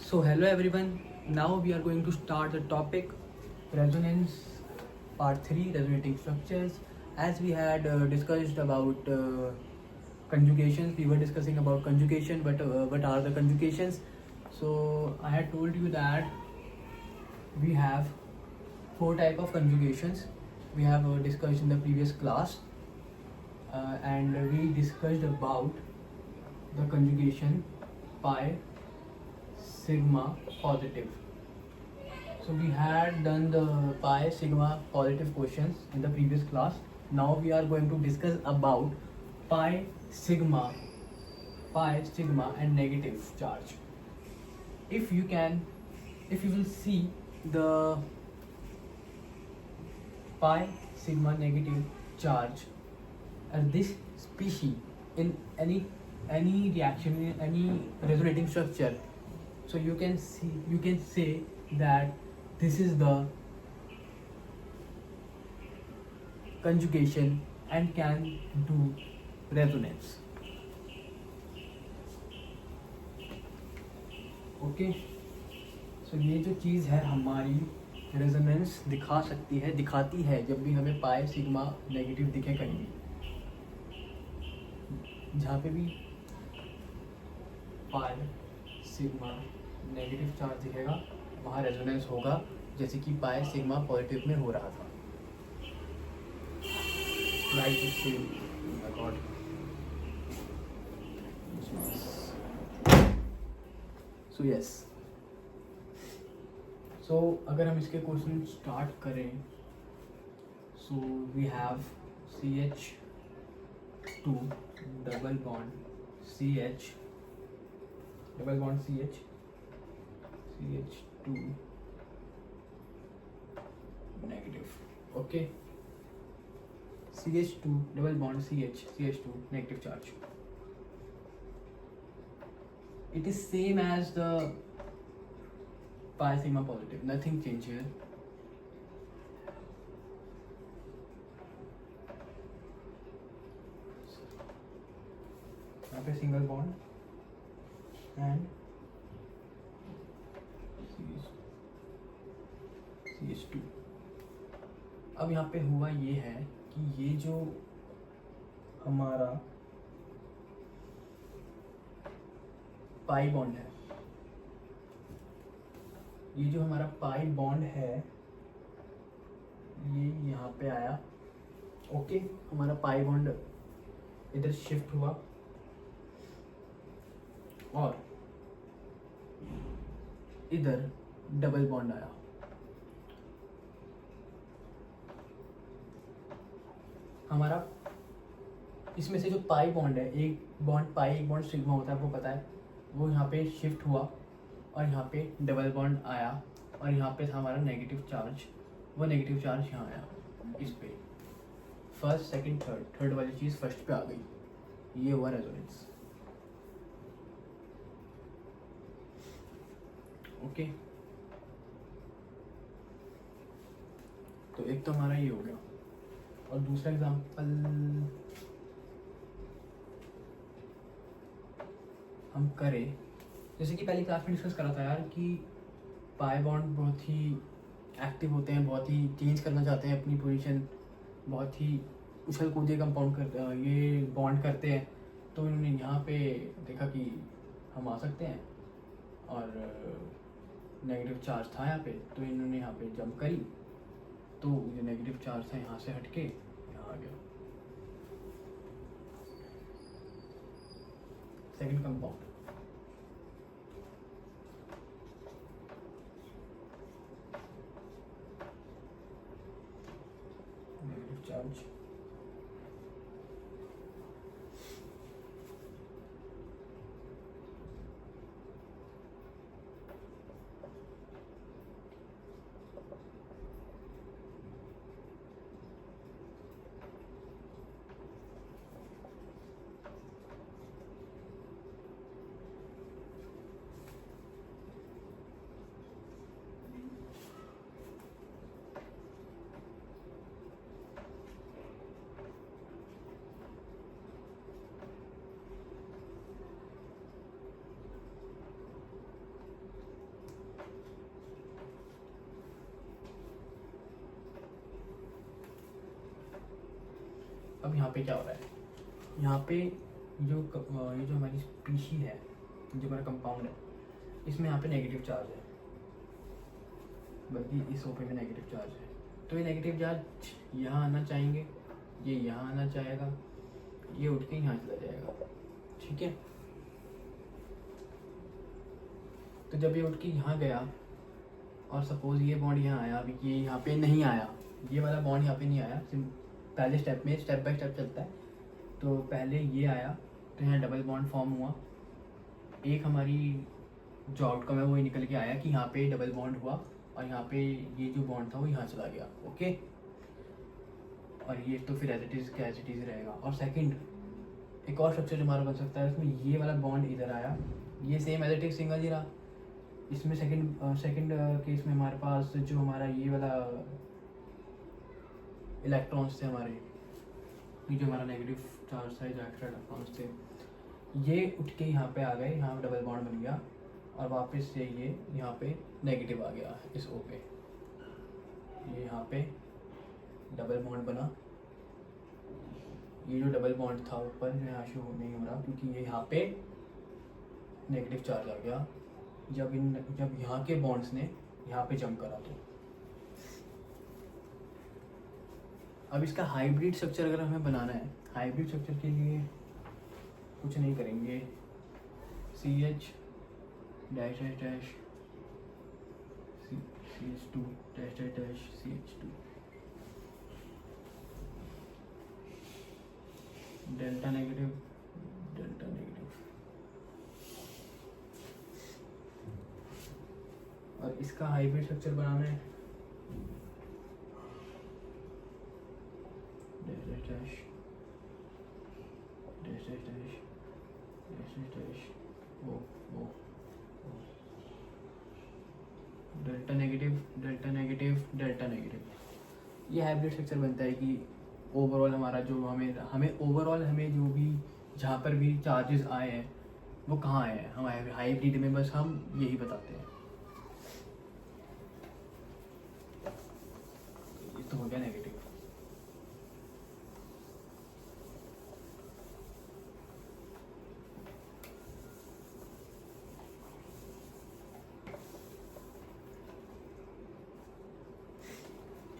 So hello everyone. Now we are going to start the topic resonance part 3, resonating structures. As we had discussed about conjugations, we were discussing about conjugation, but what are the conjugations? So I had told you that we have four type of conjugations. We have discussed in the previous class, and we discussed about the conjugation pi, sigma, positive. So we had done the pi, sigma, positive questions in the previous class. Now we are going to discuss about pi, sigma, and negative charge. If you will see the pi, sigma, negative charge and this species in any reaction, in any resonating structure, so you can say that this is the conjugation and can do resonance. Okay, so ये जो चीज़ है हमारी resonance दिखाती है जब भी हमें पाई, sigma, negative दिखे कहीं भी, जहाँ पे भी पाई, सिग्मा, नेगेटिव चार्ज दिखेगा वहाँ रेजोनेंस होगा, जैसे कि पाई, सिग्मा पॉजिटिव में हो रहा था. Like this same record. So yes, so अगर हम इसके क्वेश्चन स्टार्ट करें, so we have CH2 double bond CH CH2 negative. Okay, CH2 double bond CH2 negative charge. It is same as the pi, sigma, positive. Nothing change here. यहाँ पे single bond and CH2. अब यहाँ पे हुआ ये है कि ये जो हमारा पाई बॉन्ड है, ये जो हमारा पाई बॉन्ड है ये यहाँ पे आया. ओके, हमारा पाई बॉन्ड इधर शिफ्ट हुआ और इधर डबल बॉन्ड आया. हमारा इसमें से जो पाई बॉन्ड है, एक बॉन्ड पाई, एक बॉन्ड सिग्मा होता है, आपको पता है, वो यहाँ पे शिफ्ट हुआ और यहाँ पे डबल बॉन्ड आया और यहाँ पे था हमारा नेगेटिव चार्ज. वो नेगेटिव चार्ज यहाँ आया इस पे. फर्स्ट, सेकंड, थर्ड वाली चीज़ फर्स्ट पे आ गई. ये हुआ रेजोनेंस. ओके, तो एक तो हमारा ये हो गया. और दूसरा एग्जांपल हम करें, जैसे कि पहली क्लास में डिस्कस करा था यार कि पाई बॉन्ड बहुत ही एक्टिव होते हैं, बहुत ही चेंज करना चाहते हैं अपनी पोजीशन, बहुत ही उछल कूदे कंपाउंड करते ये बॉन्ड करते हैं. तो इन्होंने यहाँ पे देखा कि हम आ सकते हैं और नेगेटिव चार्ज था यहाँ पे, तो इन्होंने यहाँ पे जंप करी, तो जो नेगेटिव चार्ज था यहाँ से हटके यहाँ आ गया. सेकंड कंपाउंड, नेगेटिव चार्ज, अब यहाँ पे क्या हो रहा है, यहाँ पे ये जो हमारी स्पीशी है, जो हमारा कंपाउंड है, इसमें यहाँ पे नेगेटिव चार्ज है, बल्कि इस OP में नेगेटिव चार्ज है। तो ये नेगेटिव चार्ज यहाँ आना चाहेंगे, ये यहाँ आना चाहेगा, ये उठ के यहाँ चला जाएगा, ठीक है। तो जब ये उठ के यहाँ गया और सपोज ये बॉन्ड यहाँ आया, अभी ये यहाँ पे नहीं आया, ये वाला बॉन्ड यहाँ पे नहीं आया, पहले स्टेप में स्टेप बाय स्टेप चलता है। तो पहले ये आया तो यहाँ डबल बॉन्ड फॉर्म हुआ, एक हमारी जो आउटकम है वो निकल के आया कि यहाँ पे डबल बॉन्ड हुआ और यहाँ पे ये जो बॉन्ड था वो यहाँ चला गया, ओके। और ये तो फिर एज इट इज़ क्या एज इट इज़ रहेगा। और सेकंड एक और स्ट्रक्चर जो हमारा बन सकता है, उसमें ये वाला बॉन्ड इधर आया, ये same as it is single ही रहा। इसमें सेकंड केस में हमारे पास जो हमारा ये वाला इलेक्ट्रॉन्स थे हमारे, ये जो हमारा नेगेटिव चार्ज था, जो एक्स्ट्रा इलेक्ट्रॉन्स थे, ये उठ के यहाँ पे आ गए, यहाँ डबल बॉन्ड बन गया और वापस से ये यहाँ पे नेगेटिव आ गया इस O पे, ये यहाँ पे डबल बॉन्ड बना। ये जो डबल बॉन्ड था ऊपर जो यहाँ शो नहीं हो रहा क्योंकि ये यहाँ पे नेगेटिव चार्ज आ गया जब यहाँ के बॉन्ड्स ने यहाँ पे जंप करा। तो अब इसका हाइब्रिड स्ट्रक्चर अगर हमें बनाना है, हाइब्रिड स्ट्रक्चर के लिए कुछ नहीं करेंगे, CH dash dash dash CH2 dash dash dash CH2 delta negative delta negative. और इसका हाइब्रिड स्ट्रक्चर बनाना है, dash dash dash dash dash dash dash dash dash वो delta negative delta negative delta negative. ये हाइब्रिड स्ट्रक्चर बनता है कि overall हमारा जो हमें ओवरऑल हमें जो भी जहाँ पर भी चार्जेस आए हैं वो कहाँ आए हैं, हमारे हाइब्रिड में बस हम यही बताते हैं। ये तो हो गया नेगेटिव।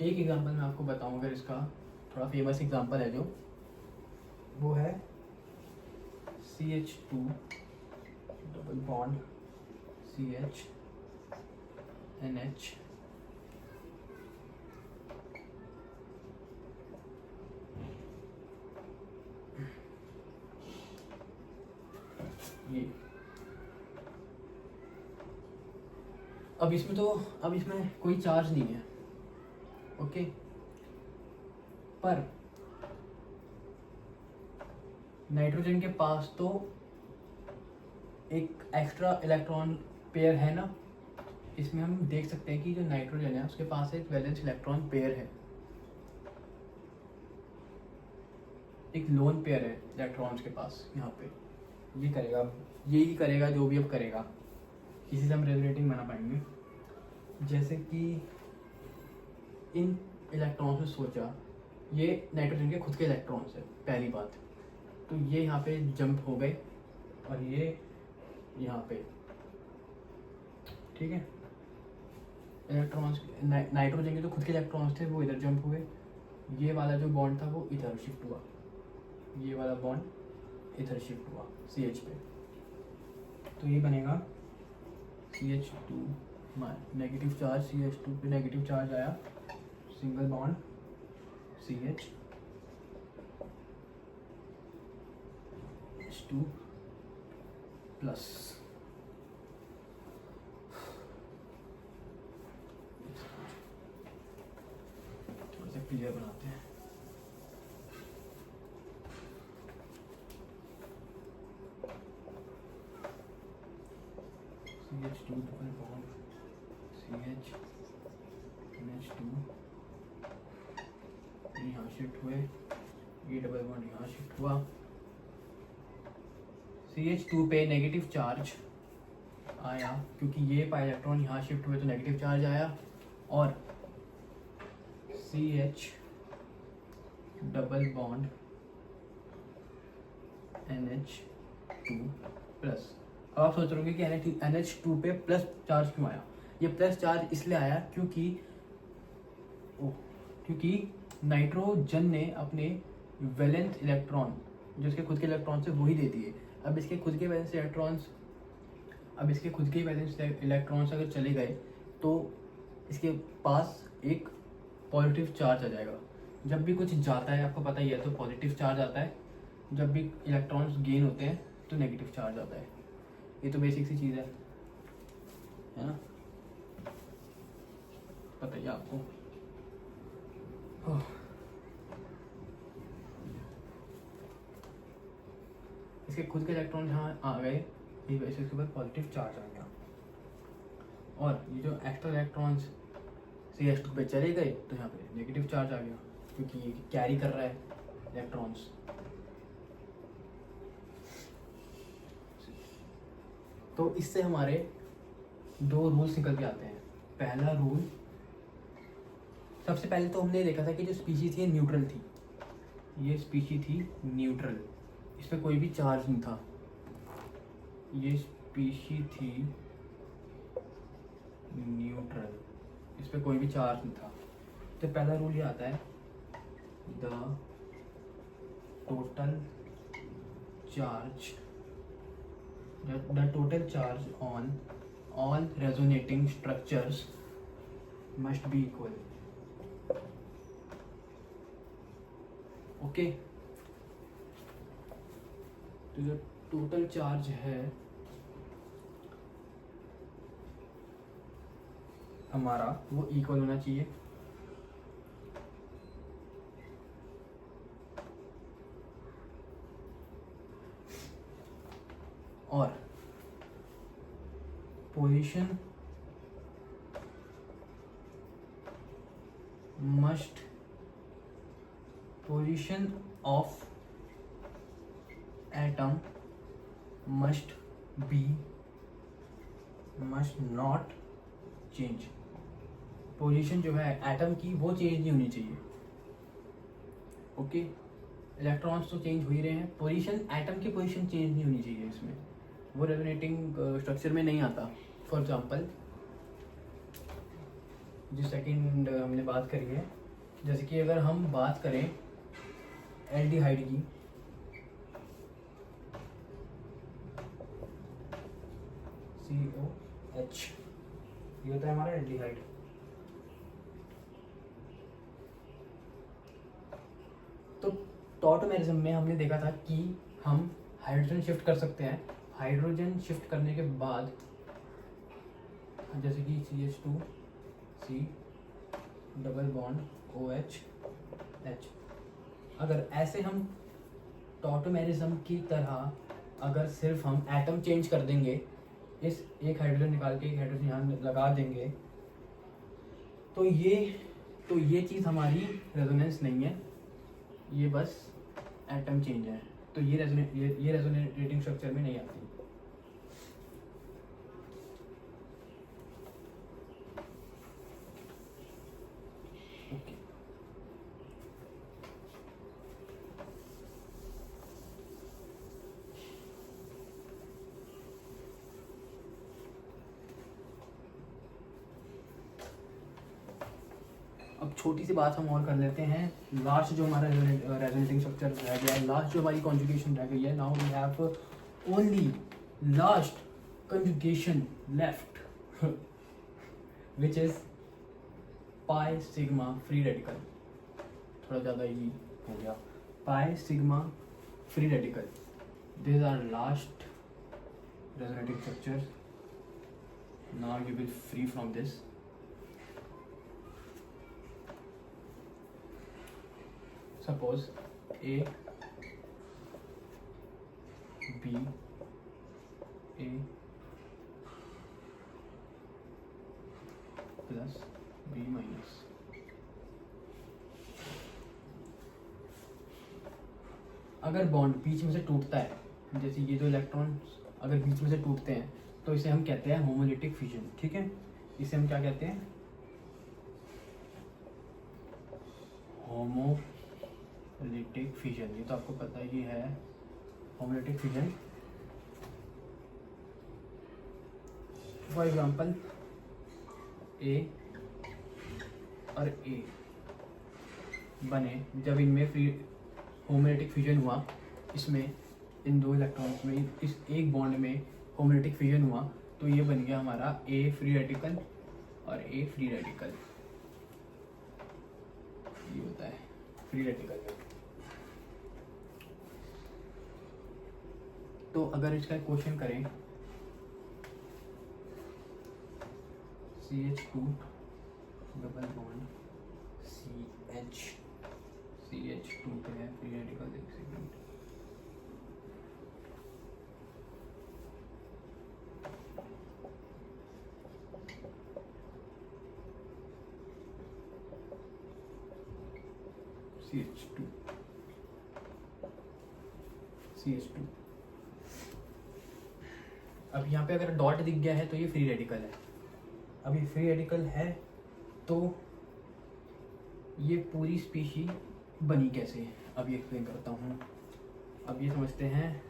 एक एग्जांपल मैं आपको बताऊं, अगर इसका थोड़ा फेमस एग्जांपल है जो वो है CH2 double bond CH NH ये। अब इसमें कोई चार्ज नहीं है, ओके। पर नाइट्रोजन के पास तो एक एक्स्ट्रा इलेक्ट्रॉन पेयर है ना, इसमें हम देख सकते हैं कि जो नाइट्रोजन है उसके पास एक वैलेंस इलेक्ट्रॉन पेयर है, एक लोन पेयर है इलेक्ट्रॉन्स के पास। यहाँ पे ये करेगा, यही करेगा जो भी अब करेगा, इसी से हम रेजोनेटिंग बना पाएंगे। जैसे कि इन इलेक्ट्रॉन्स में सोचा ये नाइट्रोजन के खुद के इलेक्ट्रॉन्स है, पहली बात। तो ये यहाँ पे जंप हो गए और ये यहाँ पे, ठीक है। इलेक्ट्रॉन्स नाइट्रोजन के जो खुद के इलेक्ट्रॉन्स थे वो इधर जंप हुए, ये वाला जो बॉन्ड था वो इधर शिफ्ट हुआ, ये वाला बॉन्ड इधर शिफ्ट हुआ CH पे। तो ये बनेगा CH2 नेगेटिव चार्ज, CH2 पे नेगेटिव चार्ज आया, single bond CH H2 plus. थोड़ा सा क्लियर बनाते हैं। CH2 double bond CH NH2 यहाँ शिफ्ट हुए, ये डबल बॉन्ड यहाँ शिफ्ट हुआ। CH2 पे नेगेटिव चार्ज आया क्योंकि ये पाई इलेक्ट्रॉन यहाँ शिफ्ट हुए तो नेगेटिव चार्ज आया, और CH double bond NH2 plus. अब आप सोच रहे होंगे कि NH2 पे प्लस चार्ज क्यों आया। ये प्लस चार्ज इसलिए आया क्योंकि नाइट्रोजन ने अपने वैलेंस इलेक्ट्रॉन जो इसके खुद के इलेक्ट्रॉन से वही दे दिए। अब इसके खुद के वैलेंस इलेक्ट्रॉन्स अगर चले गए तो इसके पास एक पॉजिटिव चार्ज आ जाएगा। जब भी कुछ जाता है, आपको पता ही है, तो पॉजिटिव चार्ज आता है। जब भी इलेक्ट्रॉन्स गेन होते हैं तो नेगेटिव चार्ज आता है। ये तो बेसिक सी चीज़ है ना, पता ही आपको। इसके खुद के इलेक्ट्रॉन जहाँ आ गए, इस वजह से इसके ऊपर पॉजिटिव चार्ज आ गया। और ये जो एक्स्ट्रा इलेक्ट्रॉन्स CH2 पे चले गए तो यहाँ पे नेगेटिव चार्ज आ गया, क्योंकि ये कैरी कर रहा है इलेक्ट्रॉन्स। तो इससे हमारे दो रूल्स निकल के आते हैं। पहला रूल, सबसे पहले तो हमने देखा था कि जो स्पीशीज थी न्यूट्रल थी। ये स्पीशी थी न्यूट्रल, इस पर कोई भी चार्ज नहीं था। ये स्पीशी थी न्यूट्रल, इस पर कोई भी चार्ज नहीं था। तो पहला रूल ये आता है, the total charge on all resonating structures must be equal. Okay, तो जो टोटल चार्ज है हमारा वो इक्वल होना चाहिए। और position of atom must not change। Position जो है एटम की वो चेंज नहीं होनी चाहिए। ओके, इलेक्ट्रॉन्स तो चेंज हो ही रहे हैं, पोजीशन, एटम की पोजीशन चेंज नहीं होनी चाहिए इसमें, वो रेजोनेटिंग स्ट्रक्चर में नहीं आता। फॉर एग्जांपल, जो सेकंड हमने बात करी है, जैसे कि अगर हम बात करें एल्डिहाइड की, COH, ये होता है हमारा एल्डिहाइड। तो टॉटोमेरिज्म में हमने देखा था कि हम हाइड्रोजन शिफ्ट कर सकते हैं। हाइड्रोजन शिफ्ट करने के बाद, जैसे कि CH2 C double bond OH H, अगर ऐसे हम टॉटोमेरिज्म की तरह अगर सिर्फ हम एटम चेंज कर देंगे, इस एक हाइड्रोजन निकाल के एक हाइड्रोजन यहाँ लगा देंगे, तो ये चीज़ हमारी रेजोनेंस नहीं है, ये बस एटम चेंज है। तो ये रेजोनेटिंग स्ट्रक्चर में नहीं आती। ओके, अब छोटी सी बात हम और कर लेते हैं। लास्ट जो हमारा रेजोनेटिंग स्ट्रक्चर रह गया है, लास्ट जो हमारी कॉन्जुगेशन रह गई है, now we have only last conjugation left which is pi sigma free radical। थोड़ा ज़्यादा ही हो गया। pi sigma free radical, these are last resonating structures। now you will free from this। suppose A, B, A plus B minus. अगर bond बीच में से टूटता है, जैसे ये जो इलेक्ट्रॉन्स अगर बीच में से टूटते हैं, तो इसे हम कहते हैं होमोलिटिक फिजन। ठीक है, इसे हम क्या कहते हैं, होमोलिटिक फिजन। ये तो आपको पता ही है होमोलिटिक फिजन, फॉर एग्जाम्पल ए और ए बने, जब इनमें फ्री होमोलिटिक फिजन हुआ, इसमें इन दो इलेक्ट्रॉन्स में इस एक बॉन्ड में होमोलिटिक फिजन हुआ, तो ये बन गया हमारा ए फ्री रेडिकल और ए फ्री रेडिकल। ये होता है फ्री रेडिकल में। तो अगर इसका क्वेश्चन करें CH2 डबल बॉन्ड CH2 पे है फ्री रेडिकल, एक सेकेंड, CH2। अब यहाँ पे अगर डॉट दिख गया है तो ये फ्री रेडिकल है। अब ये फ्री रेडिकल है तो ये पूरी स्पीशी बनी कैसे, अब ये एक्सप्लेन करता हूँ। अब ये समझते हैं।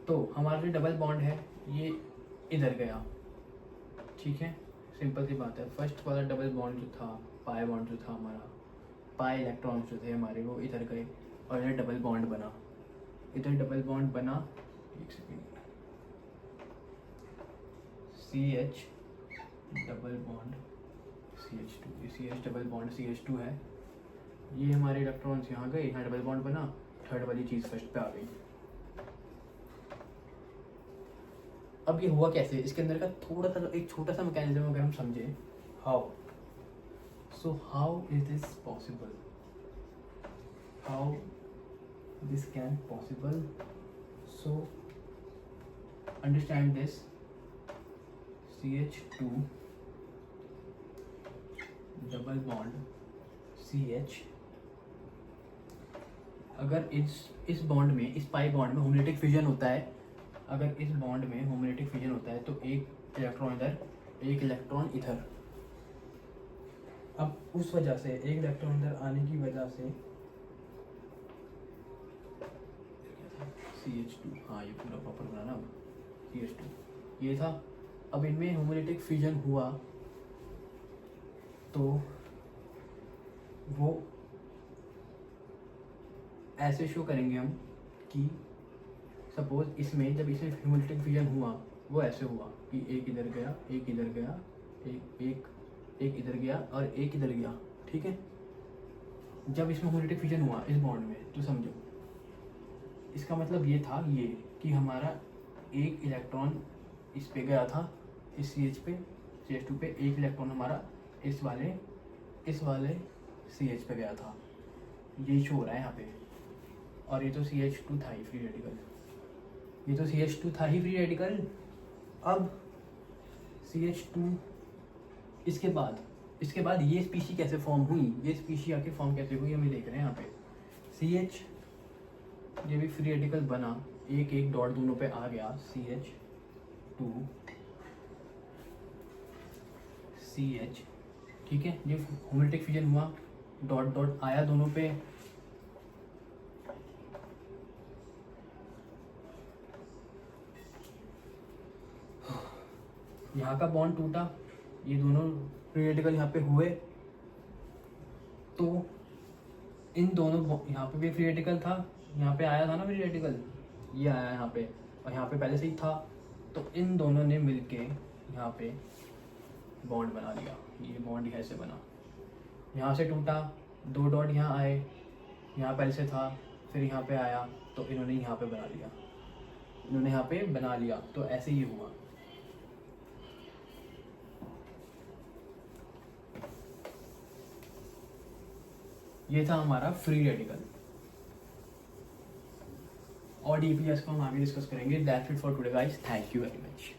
तो हमारा जो डबल बॉन्ड है ये इधर गया, ठीक है, सिंपल सी बात है। फर्स्ट वाला डबल बॉन्ड जो था, पाई बॉन्ड जो था हमारा, पाई इलेक्ट्रॉन्स जो थे हमारे वो इधर गए और इधर डबल बॉन्ड बना, इधर डबल बॉन्ड बना, एक second, CH double bond CH2, ये CH डबल बॉन्ड CH2 है। ये हमारे इलेक्ट्रॉन्स यहाँ गए, यहाँ डबल बॉन्ड बना, थर्ड वाली चीज़ फर्स्ट पे आ गई। अब ये हुआ कैसे, इसके अंदर का थोड़ा सा एक छोटा सा मैकेनिज्म अगर हम समझे, how, so how is this possible, how this can possible, so understand this, CH2 double bond CH, अगर इस बॉन्ड में, इस पाई बॉन्ड में होमोलिटिक फिजन होता है, अगर इस बॉन्ड में होमोलिटिक फिजन होता है तो एक इलेक्ट्रॉन इधर, एक इलेक्ट्रॉन इधर। अब उस वजह से एक इलेक्ट्रॉन इधर आने की वजह से CH2, हाँ ये पूरा प्रॉपर बना ना, CH2 ये था। अब इनमें होमोलिटिक फिजन हुआ तो वो ऐसे शो करेंगे हम कि सपोज इसमें, जब इसमें होमोलिटिक फिजन हुआ वो ऐसे हुआ कि एक इधर गया, एक इधर गया, एक इधर गया और एक इधर गया, ठीक है। जब इसमें होमोलिटिक फिजन हुआ इस बॉन्ड में, तो समझो इसका मतलब ये था ये कि हमारा एक इलेक्ट्रॉन इस पे गया था, इस CH पे, CH2 पे, एक इलेक्ट्रॉन हमारा इस वाले CH पे गया था, ये शो हो रहा है यहाँ पे। और ये तो CH2 था ही फ्री रेडिकल, ये तो CH2 था ही फ्री रेडिकल। अब CH2 इसके बाद ये स्पीशी कैसे फॉर्म हुई, ये स्पीशी आके फॉर्म कैसे हुई, हम देख रहे हैं यहाँ पे। CH ये भी फ्री रेडिकल बना, एक एक डॉट दोनों पे आ गया, CH2 CH, ठीक है। ये होमोलिटिक फिजन हुआ, डॉट डॉट आया दोनों पे, यहाँ का बॉन्ड टूटा, ये दोनों फ्री रेडिकल यहाँ पे हुए, तो इन दोनों, यहाँ पे भी फ्री रेडिकल था, यहाँ पे आया था ना फ्री रेडिकल, ये आया यहाँ पे, और यहाँ पे पहले से ही था, तो इन दोनों ने मिलके यहाँ पे बॉन्ड बना लिया। ये बॉन्ड ऐसे बना, यहाँ से टूटा, दो डॉट यहाँ आए, यहाँ पहले से था, फिर यहाँ पे आया, तो इन्होंने यहाँ पे बना लिया, इन्होंने यहाँ पे बना लिया, तो ऐसे ही हुआ। ये था हमारा फ्री रेडिकल। और DPS को हम आगे डिस्कस करेंगे। That's it for today guys, thank you very much.